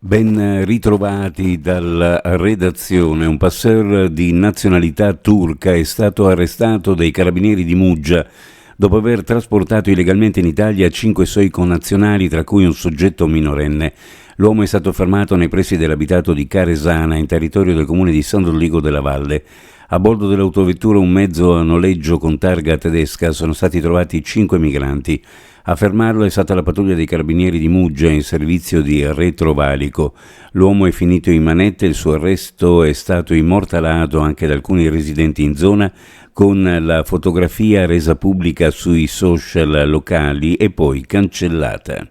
Ben ritrovati dalla redazione. Un passer di nazionalità turca è stato arrestato dai carabinieri di Muggia dopo aver trasportato illegalmente in Italia 5 suoi connazionali, tra cui un soggetto minorenne. L'uomo è stato fermato nei pressi dell'abitato di Caresana, in territorio del comune di San Rodrigo della Valle. A bordo dell'autovettura, un mezzo a noleggio con targa tedesca, sono stati trovati 5 migranti. A fermarlo è stata la pattuglia dei carabinieri di Muggia in servizio di retrovalico. L'uomo è finito in manette, il suo arresto è stato immortalato anche da alcuni residenti in zona, con la fotografia resa pubblica sui social locali e poi cancellata.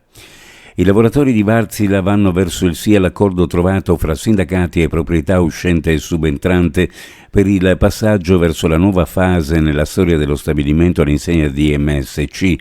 I lavoratori di Varzila vanno verso il sì all'accordo trovato fra sindacati e proprietà uscente e subentrante per il passaggio verso la nuova fase nella storia dello stabilimento all'insegna di MSC.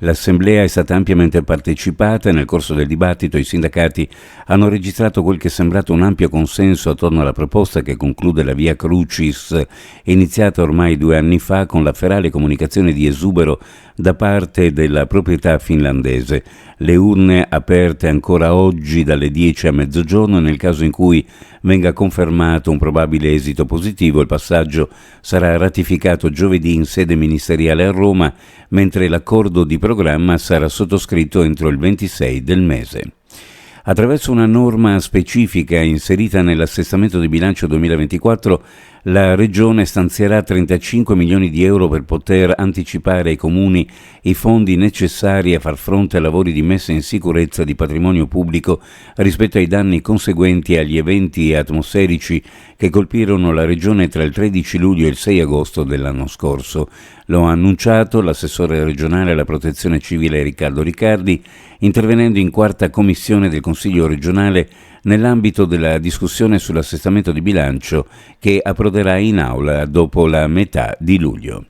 L'assemblea è stata ampiamente partecipata e nel corso del dibattito i sindacati hanno registrato quel che è sembrato un ampio consenso attorno alla proposta che conclude la Via Crucis, iniziata ormai 2 anni fa con la ferale comunicazione di esubero da parte della proprietà finlandese. Le urne aperte ancora oggi dalle 10 a mezzogiorno. Nel caso in cui venga confermato un probabile esito positivo, il passaggio sarà ratificato giovedì in sede ministeriale a Roma, mentre l'accordo di programma sarà sottoscritto entro il 26 del mese. Attraverso una norma specifica inserita nell'assestamento di bilancio 2024, la Regione stanzierà 35 milioni di euro per poter anticipare ai comuni i fondi necessari a far fronte a lavori di messa in sicurezza di patrimonio pubblico rispetto ai danni conseguenti agli eventi atmosferici che colpirono la Regione tra il 13 luglio e il 6 agosto dell'anno scorso. Lo ha annunciato l'assessore regionale alla protezione civile Riccardo Riccardi, intervenendo in 4ª commissione del Consiglio regionale nell'ambito della discussione sull'assestamento di bilancio che approderà in aula dopo la metà di luglio.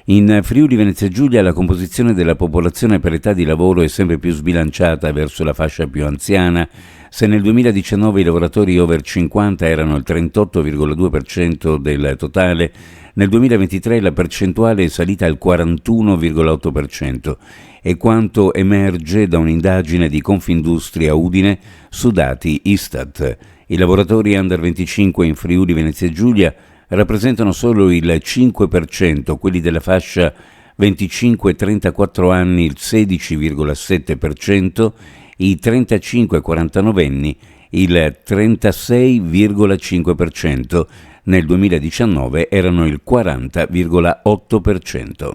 In Friuli Venezia Giulia la composizione della popolazione per età di lavoro è sempre più sbilanciata verso la fascia più anziana. Se nel 2019 i lavoratori over 50 erano il 38,2% del totale, nel 2023 la percentuale è salita al 41,8%, è quanto emerge da un'indagine di Confindustria Udine su dati Istat. I lavoratori under 25 in Friuli Venezia Giulia rappresentano solo il 5%, quelli della fascia 25-34 anni il 16,7%, i 35-49 anni il 36,5%, nel 2019 erano il 40,8%.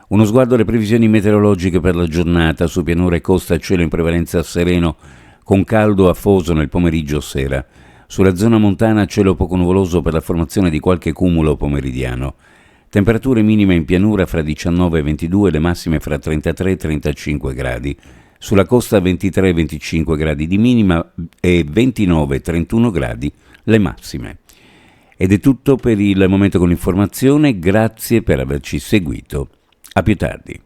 Uno sguardo alle previsioni meteorologiche per la giornata. Su pianura e costa cielo in prevalenza sereno, con caldo afoso nel pomeriggio sera. Sulla zona montana cielo poco nuvoloso per la formazione di qualche cumulo pomeridiano. Temperature minime in pianura fra 19 e 22, le massime fra 33 e 35 gradi. Sulla costa 23 e 25 gradi di minima e 29 e 31 gradi le massime. Ed è tutto per il momento con l'informazione. Grazie per averci seguito. A più tardi.